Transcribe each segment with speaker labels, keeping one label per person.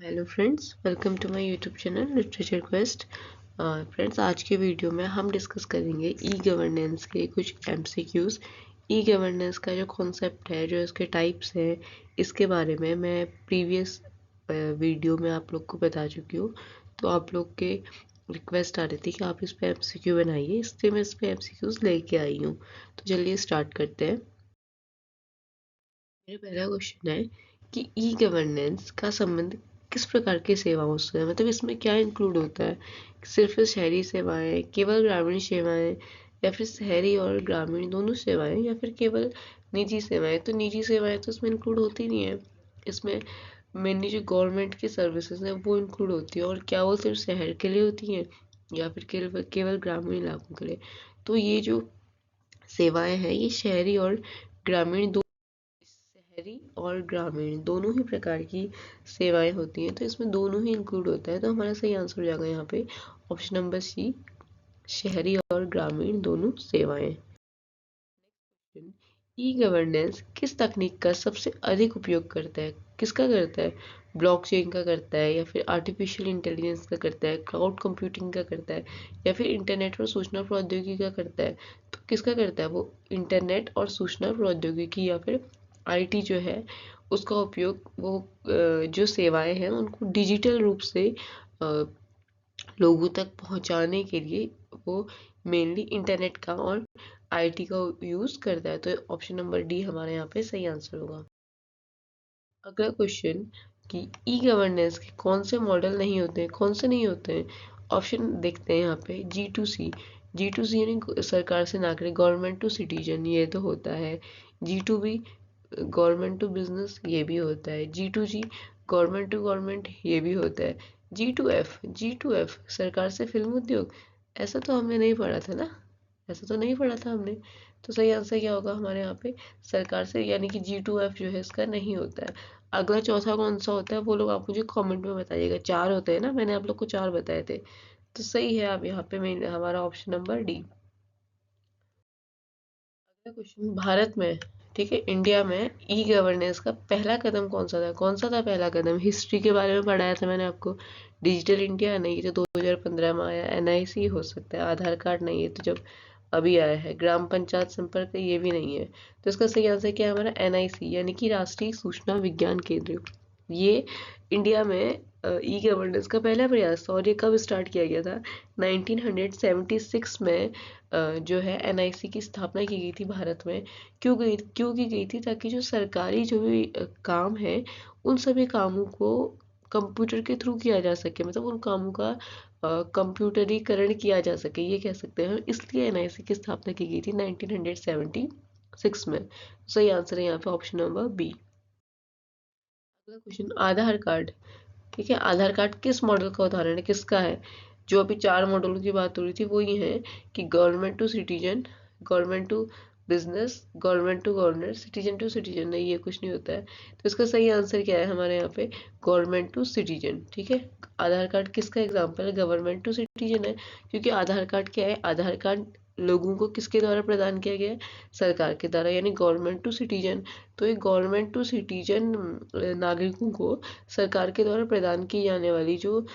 Speaker 1: Hello friends, welcome to my YouTube channel literature quest. Friends, आज के video में हम डिस्कस करेंगे ई गवर्नेंस के कुछ एमसीक्यूज़। ई गवर्नेंस का जो कॉन्सेप्ट है, जो इसके टाइप्स हैं, इसके बारे में मैं प्रीवियस वीडियो में आप लोग को बता चुकी हूँ। तो आप लोग के रिक्वेस्ट आ रही थी कि आप इस पे एमसीक्यू बनाइए, इसलिए मैं इस पे एमसीक्यूज़ लेके आई हूँ। तो चलिए स्टार्ट करते हैं। मेरा पहला क्वेश्चन है कि ई गवर्नेंस का संबंध किस प्रकार की सेवाओं से है, मतलब इसमें क्या इंक्लूड होता है। सिर्फ शहरी सेवाएं, केवल ग्रामीण सेवाएं, या फिर शहरी और ग्रामीण दोनों सेवाएं, या फिर केवल निजी सेवाएं। तो निजी सेवाएं तो इसमें इंक्लूड होती नहीं है। इसमें मेनली जो गवर्नमेंट की सर्विसेज हैं वो इंक्लूड होती है, और क्या वो सिर्फ शहर के लिए होती हैं या फिर केवल केवल ग्रामीण इलाकों के लिए। तो ये जो सेवाएं हैं ये शहरी और ग्रामीण दोनों ही प्रकार की सेवाएं होती हैं। तो इसमें दोनों ही इंक्लूड होता है। तो हमारा सही आंसर हो जाएगा यहाँ पे ऑप्शन नंबर सी, शहरी और ग्रामीण दोनों सेवाएं। ई गवर्नेंस किस तकनीक का सबसे अधिक उपयोग करता है, किसका करता है। ब्लॉकचेन का करता है, या फिर आर्टिफिशियल इंटेलिजेंस का करता है, क्लाउड कंप्यूटिंग का करता है, या फिर इंटरनेट और सूचना प्रौद्योगिकी का करता है। तो किसका करता है वो, इंटरनेट और सूचना प्रौद्योगिकी या फिर आईटी जो है उसका उपयोग वो जो सेवाएं हैं उनको डिजिटल रूप से लोगों तक पहुंचाने के लिए वो मेनली इंटरनेट का और आईटी का यूज़ करता है। तो ऑप्शन नंबर डी हमारे यहाँ पे सही आंसर होगा। अगला क्वेश्चन कि ई गवर्नेंस के कौन से मॉडल नहीं होते हैं, कौन से नहीं होते हैं। ऑप्शन देखते हैं यहाँ पे G2C। G2C यानी सरकार से नागरिक, गवर्नमेंट टू सिटीजन, ये तो होता है। G2B गवर्नमेंट टू बिजनेस, ये भी होता है। G2G गवर्नमेंट टू गवर्नमेंट, ये भी होता है। G2F सरकार से फिल्म उद्योग, ऐसा तो हमने नहीं पढ़ा था ना, ऐसा तो नहीं पढ़ा था हमने। तो सही आंसर क्या होगा हमारे यहाँ पे, सरकार से, यानी कि G2F जो है इसका नहीं होता है। अगला चौथा कौन सा होता है वो लोग आप मुझे कमेंट में बताइएगा। चार होते हैं ना, मैंने आप लोग को चार बताए थे। तो सही है आप यहाँ पे हमारा ऑप्शन नंबर डी। अगला क्वेश्चन, भारत में, ठीक है, इंडिया में ई गवर्नेंस का पहला कदम कौन सा था, कौन सा था पहला कदम। हिस्ट्री के बारे में पढ़ाया था मैंने आपको। डिजिटल इंडिया नहीं, तो 2015 में आया। एनआईसी हो सकता है। आधार कार्ड नहीं है, तो जब अभी आया है। ग्राम पंचायत संपर्क, ये भी नहीं है। तो इसका सही आंसर क्या है हमारा, एनआईसी यानी कि राष्ट्रीय सूचना विज्ञान केंद्र। ये इंडिया में ई गवर्नेंस का पहला प्रयास था। और ये कब स्टार्ट किया गया था, 1976 में जो है एनआईसी की स्थापना की गई थी भारत में। क्यों की गई थी, ताकि जो सरकारी जो भी काम है उन सभी कामों को कंप्यूटर के थ्रू किया जा सके, मतलब उन कामों का कंप्यूटरीकरण किया जा सके, ये कह सकते हैं। इसलिए एनआईसी की स्थापना की गई थी 1976 में। सही आंसर है यहाँ पे ऑप्शन नंबर बी। अगला क्वेश्चन, आधार कार्ड, ठीक है, आधार कार्ड किस मॉडल का उदाहरण है, किसका है। जो अभी चार मॉडलों की बात हो रही थी वो ये है कि government to citizen, government to business, government to governor, citizen to citizen. नहीं, ये कुछ नहीं होता है। तो इसका सही आंसर क्या है हमारे यहाँ पे, गवर्नमेंट टू सिटीजन, ठीक है। आधार कार्ड किसका एग्जाम्पल है, गवर्नमेंट टू सिटीजन है। क्योंकि आधार कार्ड क्या है, आधार कार्ड लोगों को किसके द्वारा प्रदान किया गया है, सरकार के द्वारा, यानी गवर्नमेंट टू सिटीजन। तो ये गवर्नमेंट टू सिटीजन नागरिकों को सरकार के द्वारा प्रदान की जाने वाली जो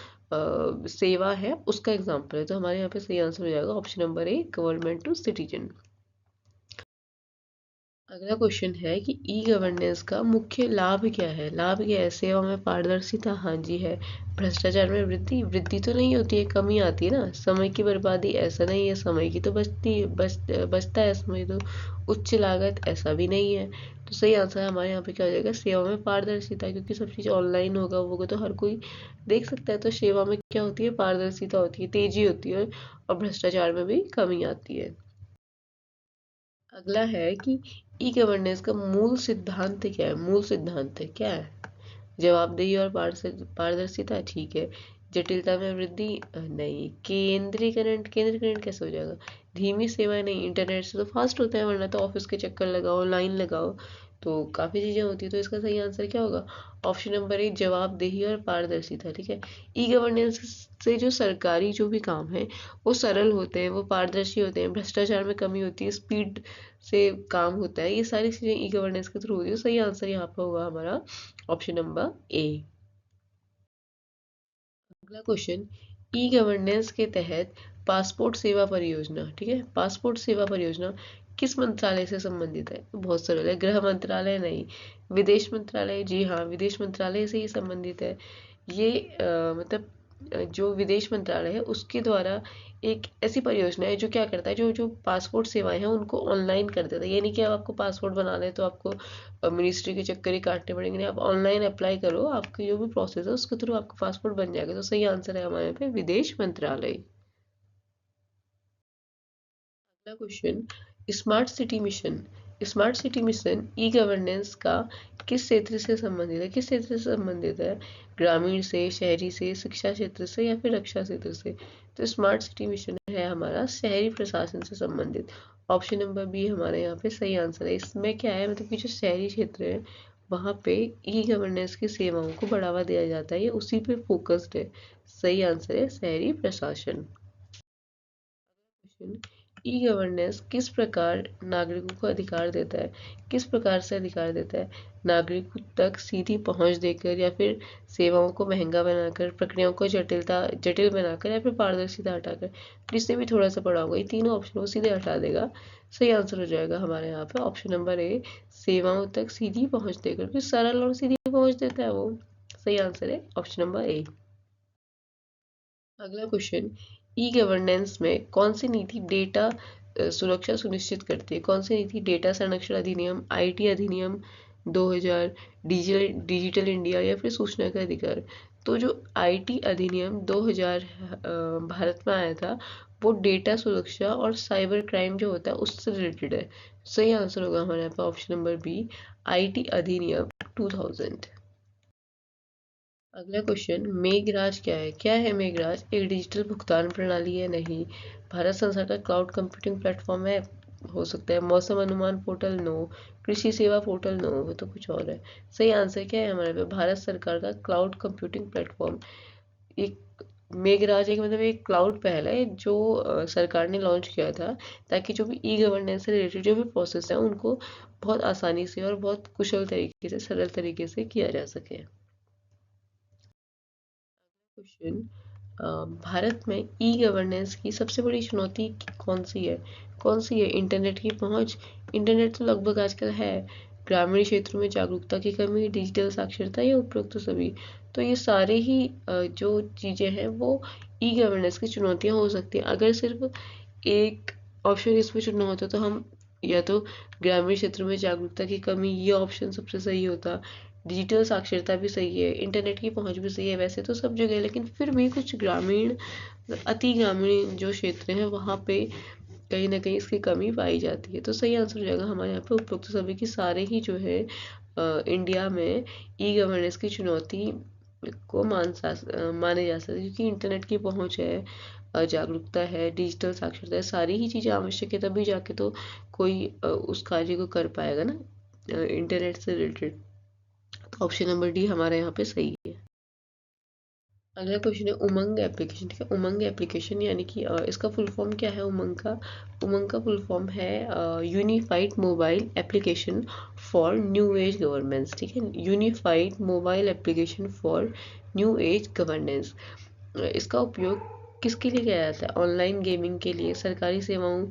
Speaker 1: सेवा है उसका एग्जाम्पल है। तो हमारे यहाँ पे सही आंसर हो जाएगा option number A, government to citizen. अगला क्वेश्चन है कि ई गवर्नेंस का मुख्य लाभ क्या है। लाभ क्या है, सेवा में पारदर्शिता, हाँ जी है। भ्रष्टाचार में वृद्धि, वृद्धि तो नहीं होती है, कमी आती है ना। समय की बर्बादी, ऐसा नहीं है, समय की तो बचता है समय तो। उच्च लागत, ऐसा भी नहीं है। तो सही आंसर हमारे यहाँ पे क्या हो जाएगा, सेवा में पारदर्शिता, क्योंकि सब चीज़ ऑनलाइन होगा तो हर कोई देख सकता है। तो सेवा में क्या होती है, पारदर्शिता होती है, तेजी होती है, और भ्रष्टाचार में भी कमी आती है। अगला है कि ई गवर्नेंस का मूल सिद्धांत क्या है, मूल सिद्धांत है क्या है। जवाबदेही और पारदर्शिता, ठीक है। जटिलता में वृद्धि, नहीं। केंद्रीकरण कैसे हो जाएगा। धीमी सेवा, नहीं। इंटरनेट से तो फास्ट होता है, वरना तो ऑफिस के चक्कर लगाओ, लाइन लगाओ, तो काफ़ी चीज़ें होती है। तो इसका सही आंसर क्या होगा, ऑप्शन नंबर ए, जवाबदेही और पारदर्शिता, ठीक है। ई गवर्नेंस से जो सरकारी जो भी काम है वो सरल होते हैं, वो पारदर्शी होते हैं, भ्रष्टाचार में कमी होती है, स्पीड से काम होता है। ये सारी चीज़ें ई गवर्नेंस के थ्रू होती है। सही आंसर यहाँ पर होगा हमारा ऑप्शन नंबर ए। अगला क्वेश्चन, ई गवर्नेंस के तहत पासपोर्ट सेवा परियोजना, ठीक है, पासपोर्ट सेवा परियोजना किस मंत्रालय से संबंधित है? तो बहुत सरल है, गृह मंत्रालय नहीं, विदेश मंत्रालय, जी हाँ विदेश मंत्रालय से ही संबंधित है ये। मतलब जो विदेश मंत्रालय है उसके द्वारा एक ऐसी परियोजना है जो क्या करता है, जो जो पासपोर्ट सेवाएं हैं उनको ऑनलाइन कर देता है। ये नहीं कि अब आपको पासपोर्ट बनाना है तो आपको मिनिस्ट्री के चक्कर ही काटने पड़ेंगे, नहीं, आप ऑनलाइन अप्लाई करो, आपकी जो भी प्रोसेस है उसके थ्रू आपका पासपोर्ट बन जाएगा। तो सही आंसर है हमारे यहाँ पे विदेश मंत्रालय। अगला question, smart city mission, smart city mission e governance का किस क्षेत्र से संबंधित है? किस क्षेत्र से संबंधित है? ग्रामीण से, शहरी से, शिक्षा क्षेत्र से या फिर रक्षा क्षेत्र से? तो स्मार्ट सिटी मिशन है हमारा शहरी प्रशासन से संबंधित। ऑप्शन नंबर बी हमारे यहाँ पे सही आंसर है। इसमें क्या है, मतलब कि जो शहरी क्षेत्र है वहाँ पे ई गवर्नेंस की सेवाओं को बढ़ावा दिया जाता है, ये उसी पे फोकस्ड है। सही आंसर है शहरी प्रशासन। ई गवर्नेंस किस प्रकार नागरिकों को अधिकार देता है? किस प्रकार से अधिकार देता है? नागरिकों तक सीधी पहुंच देकर या फिर सेवाओं को महंगा बनाकर, प्रक्रियाओं को जटिल बनाकर या फिर पारदर्शिता हटाकर? जिसने भी थोड़ा सा पढ़ा होगा ये तीनों ऑप्शन वो सीधे हटा देगा। सही आंसर हो जाएगा हमारे यहाँ पे ऑप्शन नंबर ए, सेवाओं तक सीधी पहुंच देकर, फिर सरल और सीधी पहुंच देता है वो। सही आंसर है ऑप्शन नंबर ए। अगला क्वेश्चन, ई गवर्नेंस में कौन सी नीति डेटा सुरक्षा सुनिश्चित करती है? कौन सी नीति? डेटा संरक्षण अधिनियम, आईटी अधिनियम 2000, डिजिटल इंडिया या फिर सूचना का अधिकार? तो जो आईटी अधिनियम 2000 भारत में आया था वो डेटा सुरक्षा और साइबर क्राइम जो होता है उससे रिलेटेड है। सही आंसर होगा हमारे यहाँ पे ऑप्शन नंबर बी, आईटी अधिनियम 2000। अगला क्वेश्चन, मेघराज क्या है? क्या है मेघराज? एक डिजिटल भुगतान प्रणाली है? नहीं। भारत संचार का क्लाउड कंप्यूटिंग प्लेटफॉर्म है? हो सकता है। मौसम अनुमान पोर्टल? नो। कृषि सेवा पोर्टल? नो, वो तो कुछ और है। सही आंसर क्या है हमारे पे? भारत सरकार का क्लाउड कंप्यूटिंग प्लेटफॉर्म। एक मेघराज एक मतलब एक क्लाउड पहल है जो सरकार ने लॉन्च किया था ताकि जो भी ई गवर्नेंस से रिलेटेड जो भी प्रोसेस है उनको बहुत आसानी से और बहुत कुशल तरीके से, सरल तरीके से किया जा सके। क्वेश्चन, भारत में ई गवर्नेंस की सबसे बड़ी चुनौती कौन सी है? कौन सी है? इंटरनेट की पहुंच? इंटरनेट तो लगभग आजकल है। ग्रामीण क्षेत्रों में जागरूकता की कमी, डिजिटल साक्षरता या उपरोक्त तो सभी? तो ये सारे ही जो चीज़ें हैं वो ई गवर्नेंस की चुनौतियां हो सकती हैं। अगर सिर्फ एक ऑप्शन इसमें चुनना होता तो हम या तो ग्रामीण क्षेत्रों में जागरूकता की कमी, ये ऑप्शन सबसे सही होता। डिजिटल साक्षरता भी सही है, इंटरनेट की पहुंच भी सही है वैसे तो सब जगह, लेकिन फिर भी कुछ ग्रामीण, अति ग्रामीण जो क्षेत्र हैं वहाँ पे कहीं ना कहीं इसकी कमी पाई जाती है। तो सही आंसर हो जाएगा हमारे यहाँ पे उपरोक्त सभी की सारे ही जो है इंडिया में ई गवर्नेंस की चुनौती को माने जा सकते हैं, क्योंकि इंटरनेट की पहुंच है, जागरूकता है, डिजिटल साक्षरता है, सारी ही चीज़ें आवश्यक है, तभी जाके तो कोई उस कार्य को कर पाएगा ना इंटरनेट से रिलेटेड। तो ऑप्शन नंबर डी हमारे यहाँ पे सही है। अगला क्वेश्चन है उमंग एप्लीकेशन, ठीक है। उमंग एप्लीकेशन यानी कि इसका फुल फॉर्म क्या है उमंग का? उमंग का फुल फॉर्म है unified mobile application for new age governance, ठीक है। Unified mobile application for new age governance. इसका उपयोग किसके लिए किया जाता है? ऑनलाइन गेमिंग के लिए, सरकारी सेवाओं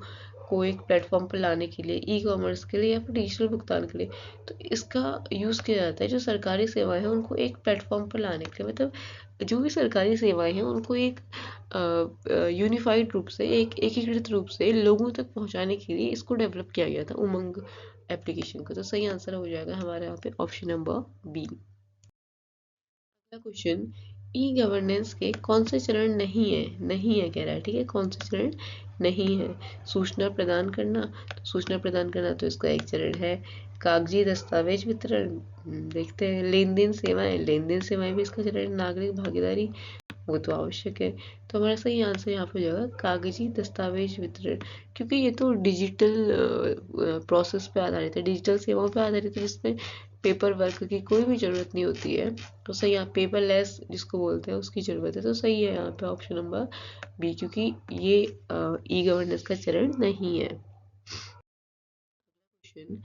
Speaker 1: को एक प्लेटफॉर्म पर लाने के लिए, ई कॉमर्स के लिए या फिर डिजिटल भुगतान के लिए? तो इसका यूज़ किया जाता है जो सरकारी सेवाएं हैं उनको एक प्लेटफॉर्म पर लाने के लिए, मतलब जो भी सरकारी सेवाएं हैं उनको एक यूनिफाइड रूप से, एक एकीकृत रूप से लोगों तक पहुंचाने के लिए इसको डेवलप किया गया था उमंग एप्लीकेशन को। तो सही आंसर हो जाएगा हमारे यहाँ पे ऑप्शन नंबर बी। अगला क्वेश्चन, ई गवर्नेंस के कौन से चरण नहीं है? नहीं है कह रहा है, ठीक है, कौन से चरण नहीं है? सूचना प्रदान करना, तो सूचना प्रदान करना तो इसका एक चरण है। कागजी दस्तावेज वितरण, देखते हैं। लेन देन सेवाएं, लेन देन सेवाएं भी इसका चरण। नागरिक भागीदारी, वो तो आवश्यक है। तो हमारा सही आंसर यहाँ पे हो जाएगा कागजी दस्तावेज वितरण, क्योंकि ये तो डिजिटल प्रोसेस पे आधारित है, डिजिटल सेवाओं पे आधारित है, जिसमें पेपर वर्क की कोई भी ज़रूरत नहीं होती है। तो सही, यहाँ पेपरलेस जिसको बोलते हैं उसकी ज़रूरत है। तो सही है यहाँ पे ऑप्शन नंबर बी, क्योंकि ये ई गवर्नेंस का चरण नहीं है। क्वेश्चन,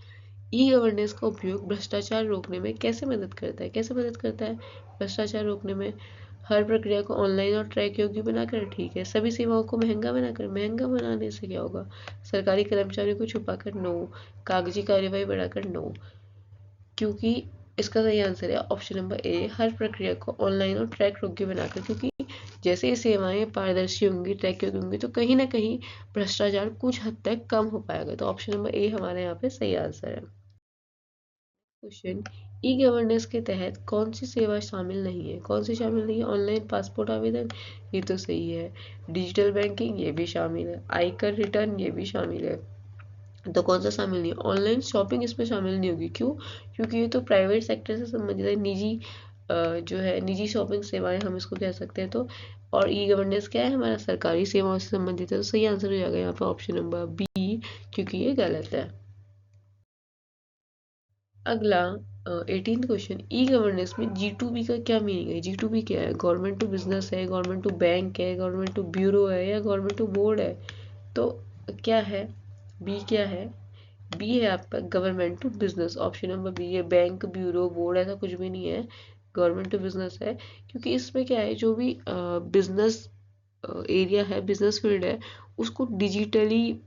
Speaker 1: ई गवर्नेंस का उपयोग भ्रष्टाचार रोकने में कैसे मदद करता है? कैसे मदद करता है भ्रष्टाचार रोकने में? हर प्रक्रिया को ऑनलाइन और ट्रैक योग्य बनाकर, ठीक है। सभी सेवाओं को महंगा बनाकर, महंगा बनाने से क्या होगा? सरकारी कर्मचारियों को छुपाकर, नो। कागजी कार्यवाही बढ़ाकर, नो। क्योंकि इसका सही आंसर है ऑप्शन नंबर ए, हर प्रक्रिया को ऑनलाइन और ट्रैक योग्य बनाकर। क्योंकि जैसे ही सेवाएं पारदर्शी होंगी, ट्रैक योग्य होंगी, तो कहीं ना कहीं भ्रष्टाचार कुछ हद तक कम हो पाएगा। तो ऑप्शन नंबर ए हमारे यहाँ पे सही आंसर है। क्वेश्चन, ई गवर्नेंस के तहत कौन सी सेवा शामिल नहीं है? कौन सी शामिल नहीं है? ऑनलाइन पासपोर्ट आवेदन, ये तो सही है। डिजिटल बैंकिंग, ये भी शामिल है। आयकर रिटर्न, ये भी शामिल है। तो कौन सा शामिल नहीं है? ऑनलाइन शॉपिंग इसमें शामिल नहीं होगी। क्यों? क्योंकि ये तो प्राइवेट सेक्टर से संबंधित है, निजी जो है निजी शॉपिंग सेवाएं हम इसको कह सकते हैं। तो और ई गवर्नेंस क्या है? हमारा सरकारी सेवाओं से संबंधित है। तो सही आंसर हो जाएगा यहाँ पे ऑप्शन नंबर बी, क्योंकि ये गलत है। अगला 18th क्वेश्चन, ई गवर्नेंस में G2B का क्या मीनिंग है? G2B क्या है? गवर्नमेंट टू बिजनेस है, गवर्नमेंट टू बैंक है, गवर्नमेंट टू ब्यूरो है, या गवर्नमेंट टू बोर्ड है? तो क्या है? बी क्या है? बी है आपका government to business. Option number B है। बैंक, ब्यूरो, बोर्ड ऐसा कुछ भी नहीं है, गवर्नमेंट टू बिजनेस है। क्योंकि इसमें क्या है, जो भी बिजनेस एरिया है, बिजनेस फील्ड है, उसको डिजिटली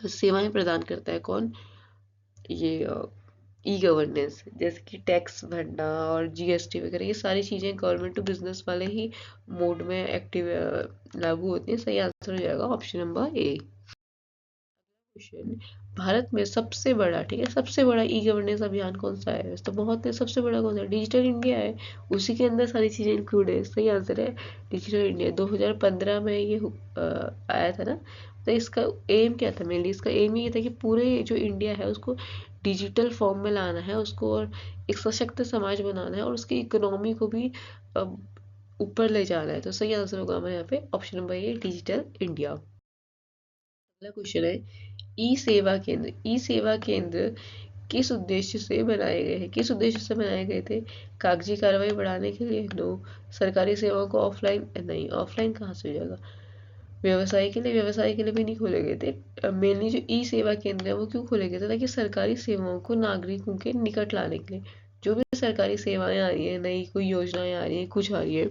Speaker 1: सेवाएं प्रदान करता है। कौन? ये ई गवर्नेंस। जैसे कि टैक्स भरना और जीएसटी वगैरह, ये सारी चीज़ें गवर्नमेंट टू बिजनेस वाले ही मोड में एक्टिव लागू होती हैं। सही आंसर हो जाएगा ऑप्शन नंबर ए। क्वेश्चन, भारत में सबसे बड़ा, ठीक है, सबसे बड़ा ई गवर्नेंस अभियान कौन सा है? वैसे तो बहुत है, सबसे बड़ा कौन सा? डिजिटल इंडिया है। उसी के अंदर सारी चीज़ें इंक्लूड है। सही आंसर है डिजिटल इंडिया। 2015 में ये आया था ना। तो इसका एम क्या था? मेनली इसका एम ये था कि पूरे जो इंडिया है उसको डिजिटल फॉर्म में लाना है उसको, और एक सशक्त समाज बनाना है, और उसकी इकोनॉमी को भी ऊपर ले जाना है। तो सही आंसर होगा हमारे यहाँ पे ऑप्शन नंबर ये, डिजिटल इंडिया। अगला क्वेश्चन है, ई सेवा केंद्र। ई सेवा केंद्र किस उद्देश्य से बनाए गए हैं? किस उद्देश्य से बनाए गए थे? कागजी कार्रवाई बढ़ाने के लिए, नो। सरकारी सेवाओं को ऑफलाइन, नहीं, ऑफलाइन कहाँ से हो जाएगा? व्यवसाय के लिए, व्यवसाय के लिए भी नहीं खोले गए थे। मेनली जो ई सेवा केंद्र है वो क्यों खोले गए थे? ताकि सरकारी सेवाओं को नागरिकों के निकट लाने के लिए, जो भी सरकारी सेवाएं आ रही है, नई कोई योजनाएं आ रही है, कुछ आ रही है,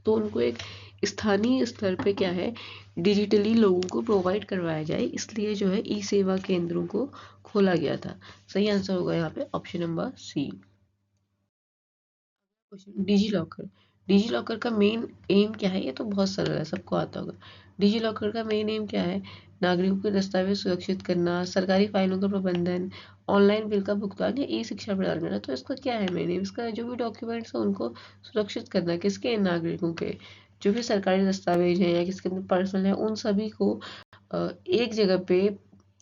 Speaker 1: तो उनको एक स्थानीय स्तर पे क्या है, डिजिटली लोगों को प्रोवाइड करवाया जाए, इसलिए जो है ई सेवा केंद्रों को खोला गया था। सही आंसर होगा यहाँ पे option number C. Question, digi locker. Digi locker का मेन एम क्या है? ये तो बहुत सरल है, सबको आता होगा। डिजी लॉकर का मेन एम क्या है? नागरिकों के दस्तावेज सुरक्षित करना, सरकारी फाइलों का प्रबंधन, ऑनलाइन बिल का भुगतान, या ई शिक्षा प्रदान करना। तो इसका क्या है मेन एम? इसका जो भी डॉक्यूमेंट्स है उनको सुरक्षित करना, किसके? नागरिकों के। जो भी सरकारी दस्तावेज हैं या किसके अंदर पर्सनल है, उन सभी को एक जगह पे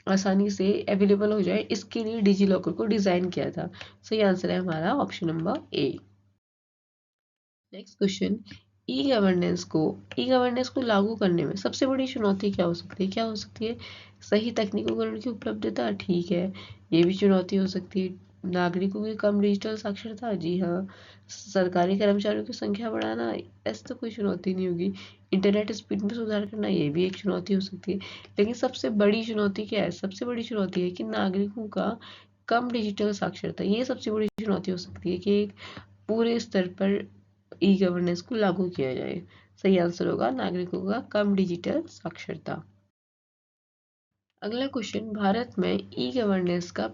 Speaker 1: आसानी से अवेलेबल हो जाए, इसके लिए डिजी लॉकर को डिजाइन किया था। सही आंसर है हमारा ऑप्शन नंबर ए। नेक्स्ट क्वेश्चन, ई गवर्नेंस को लागू करने में सबसे बड़ी चुनौती क्या हो सकती है? क्या हो सकती है? सही तकनीक उपकरण की उपलब्धता, ठीक है, ये भी चुनौती हो सकती है। नागरिकों की कम डिजिटल साक्षरता, जी हाँ। सरकारी कर्मचारियों की संख्या बढ़ाना, ऐसी तो कोई चुनौती नहीं होगी। इंटरनेट स्पीड में सुधार करना, ये भी एक चुनौती हो सकती है। लेकिन सबसे बड़ी चुनौती क्या है? सबसे बड़ी चुनौती है कि नागरिकों का कम डिजिटल साक्षरता, ये सबसे बड़ी चुनौती हो सकती है कि एक पूरे स्तर पर ई गवर्नेंस को लागू किया जाए। सही आंसर होगा नागरिकों का कम डिजिटल साक्षरता। अगला क्वेश्चन, भारत में ई गवर्नेंस का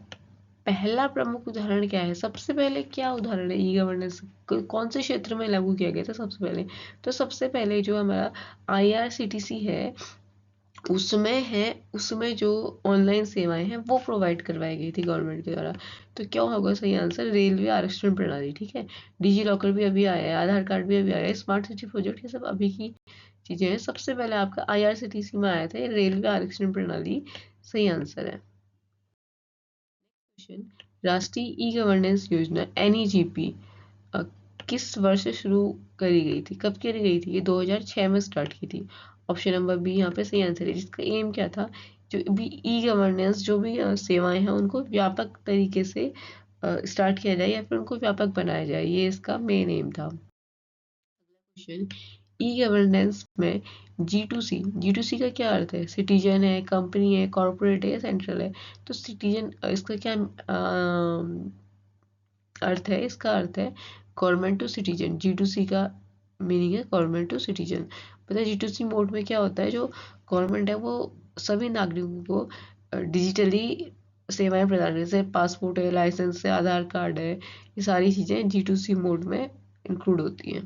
Speaker 1: पहला प्रमुख उदाहरण क्या है? सबसे पहले क्या उदाहरण है ई गवर्नेंस? कौन से क्षेत्र में लागू किया गया था सबसे पहले? तो सबसे पहले जो हमारा IRCTC है, उसमें जो ऑनलाइन सेवाएं हैं वो प्रोवाइड करवाई गई थी गवर्नमेंट के द्वारा। तो क्या होगा सही आंसर? रेलवे आरक्षण प्रणाली, ठीक है। डिजी लॉकर भी अभी आया है, आधार कार्ड भी अभी आया है, स्मार्ट सिटी प्रोजेक्ट, ये सब अभी की चीजें हैं। सबसे पहले आपका IRCTC में आया था ये रेलवे आरक्षण प्रणाली। सही आंसर है। क्वेश्चन, राष्ट्रीय ई गवर्नेंस योजना NEGP किस वर्ष से शुरू करी गई थी? कब करी गई थी? ये 2006 में स्टार्ट की थी। ऑप्शन नंबर बी यहाँ पे सही आंसर है, जिसका एम क्या था? जो भी ई गवर्नेंस, जो भी सेवाएं हैं उनको व्यापक तरीके से स्टार्ट किया जाए या फिर उनको व्यापक बनाया जाए, ये इसका मेन एम था। क्वेश्चन, ई गवर्नेंस में G2C का क्या अर्थ है? सिटीजन है, कंपनी है, कॉर्पोरेट है, सेंट्रल है? तो सिटीजन, इसका क्या अर्थ है? इसका अर्थ है गवर्नमेंट टू सिटीजन। G2C का मीनिंग है गवर्नमेंट टू सिटीजन। पता है G2C मोड में क्या होता है, जो गवर्नमेंट है वो सभी नागरिकों को डिजिटली सेवाएं प्रदान करती है, जैसे पासपोर्ट है, लाइसेंस है, आधार कार्ड है, ये सारी चीज़ें G2C मोड में इंक्लूड होती हैं।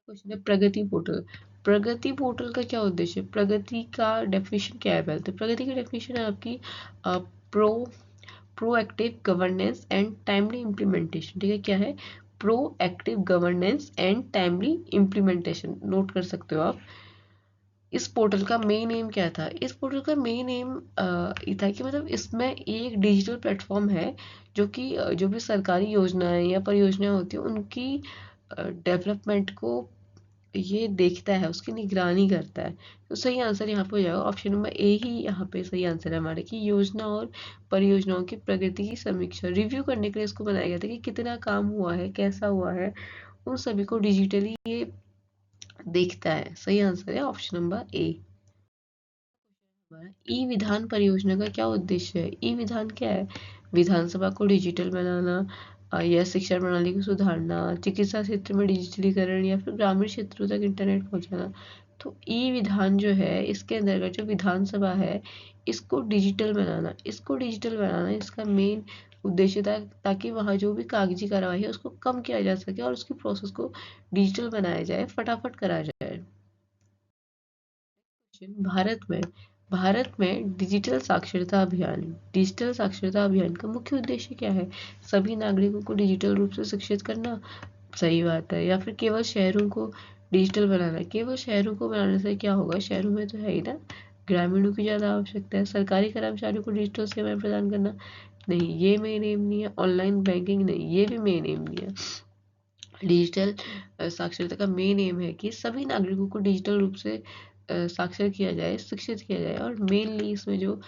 Speaker 1: क्वेश्चन है प्रगति पोर्टल। प्रगति पोर्टल का क्या उद्देश्य है? प्रगति का डेफिनेशन क्या है? पहले तो प्रगति की डेफिनेशन है आपकी pro proactive governance and timely implementation. ठीक है, क्या है? Proactive governance and timely implementation, note कर सकते हो आप। इस पोर्टल का मेन एम क्या था? इस पोर्टल का मेन एम ये था कि मतलब इसमें एक डिजिटल प्लेटफॉर्म है जो कि जो भी सरकारी योजनाएं या परियोजनाएं होती हैं उनकी डेवलपमेंट को ये देखता है, उसकी निगरानी करता है। तो सही आंसर यहाँ पे हो जाएगा ऑप्शन नंबर ए ही यहाँ पे सही आंसर है हमारे, कि योजना और परियोजनाओं की प्रगति की समीक्षा रिव्यू करने के लिए इसको बनाया गया था कि कितना काम हुआ है, कैसा हुआ है, उन सभी को डिजिटली ये देखता है। सही आंसर है ऑप्शन नंबर ए। ई विधान परियोजना का क्या उद्देश्य है? ई विधान क्या है? विधानसभा को डिजिटल बनाना, या शिक्षा प्रणाली को सुधारना, चिकित्सा क्षेत्र में डिजिटलीकरण, या फिर ग्रामीण क्षेत्रों तक इंटरनेट पहुंचाना। तो ई विधान जो है इसके अंतर्गत जो विधानसभा है इसको डिजिटल बनाना, इसका मेन उद्देश्य था, ताकि वहाँ जो भी कागजी कार्रवाई है उसको कम किया जा सके और उसकी प्रोसेस को डिजिटल बनाया जाए, फटाफट करा जाए। भारत में डिजिटल साक्षरता अभियान का मुख्य उद्देश्य क्या है? सभी नागरिकों को डिजिटल रूप से शिक्षित करना, सही बात है। या फिर केवल शहरों को डिजिटल बनाना? केवल शहरों को बनाने से क्या होगा, शहरों में तो है ही ना, ग्रामीणों की ज़्यादा आवश्यकता है। सरकारी कर्मचारियों को डिजिटल सेवाएं प्रदान करना, नहीं ये मेन एम नहीं है। ऑनलाइन बैंकिंग, नहीं ये भी मेन एम नहीं है। डिजिटल साक्षरता का मेन एम है कि सभी नागरिकों को डिजिटल रूप से साक्षर किया जाए, शिक्षित किया जाए, और मेनली इसमें जो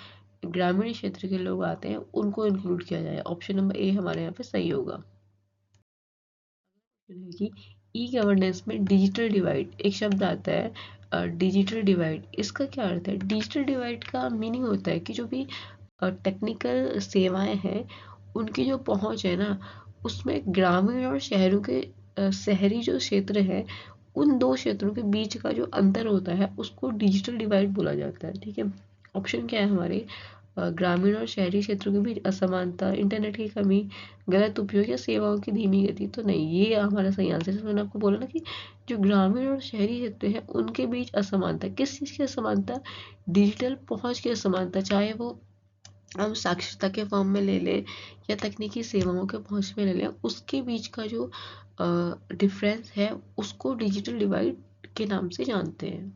Speaker 1: ग्रामीण क्षेत्र के लोग आते हैं उनको इंक्लूड किया जाए। ऑप्शन नंबर ए हमारे यहाँ पे सही होगा। है कि ई गवर्नेंस में डिजिटल डिवाइड एक शब्द आता है, डिजिटल डिवाइड, इसका क्या अर्थ है? डिजिटल डिवाइड का मीनिंग होता है कि जो भी टेक्निकल सेवाएं हैं उनकी जो पहुंच है ना, उसमें ग्रामीण और शहरों के शहरी जो क्षेत्र है उन दो क्षेत्रों के बीच का जो अंतर होता है उसको डिजिटल डिवाइड बोला जाता है। ठीक है, ऑप्शन क्या है हमारे? ग्रामीण और शहरी क्षेत्रों के बीच असमानता, इंटरनेट की कमी, गलत उपयोग, या सेवाओं की धीमी गति। तो नहीं, ये हमारा सही आंसर है। मैंने आपको बोला ना कि जो ग्रामीण और शहरी क्षेत्र है उनके बीच असमानता, किस चीज़ की असमानता? डिजिटल पहुंच की असमानता, चाहे वो हम साक्षरता के फॉर्म में ले लें या तकनीकी सेवाओं के पहुंच में ले लें, उसके बीच का जो डिफरेंस है उसको डिजिटल डिवाइड के नाम से जानते हैं।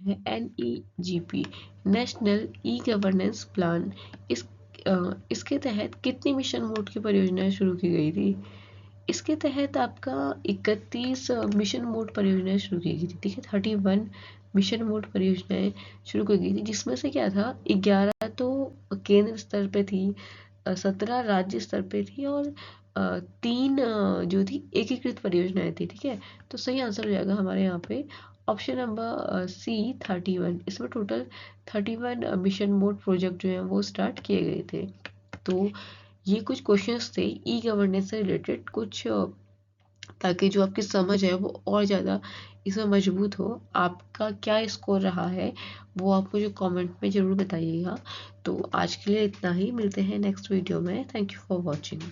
Speaker 1: है NEGP, national e governance plan. इस इसके तहत कितनी मिशन मोड की परियोजनाएं शुरू की गई थी? इसके तहत आपका 31 मिशन मोड परियोजनाएं शुरू की गई थी। ठीक है, 31 मिशन मोड परियोजनाएं शुरू की गई थी, जिसमें से क्या था, 11 तो केंद्र स्तर पे थी, 17 राज्य स्तर पे थी, और 3 जो थी एकीकृत परियोजनाएं थी। ठीक है, तो सही आंसर हो जाएगा हमारे यहाँ पे ऑप्शन नंबर सी 31। इसमें टोटल 31 मिशन मोड प्रोजेक्ट जो है वो स्टार्ट किए गए थे। तो ये कुछ क्वेश्चंस थे ई गवर्नेंस से रिलेटेड कुछ, ताकि जो आपकी समझ है वो और ज़्यादा इसमें मजबूत हो। आपका क्या स्कोर रहा है वो आप मुझे कमेंट में ज़रूर बताइएगा। तो आज के लिए इतना ही, मिलते हैं नेक्स्ट वीडियो में। Thank you for watching.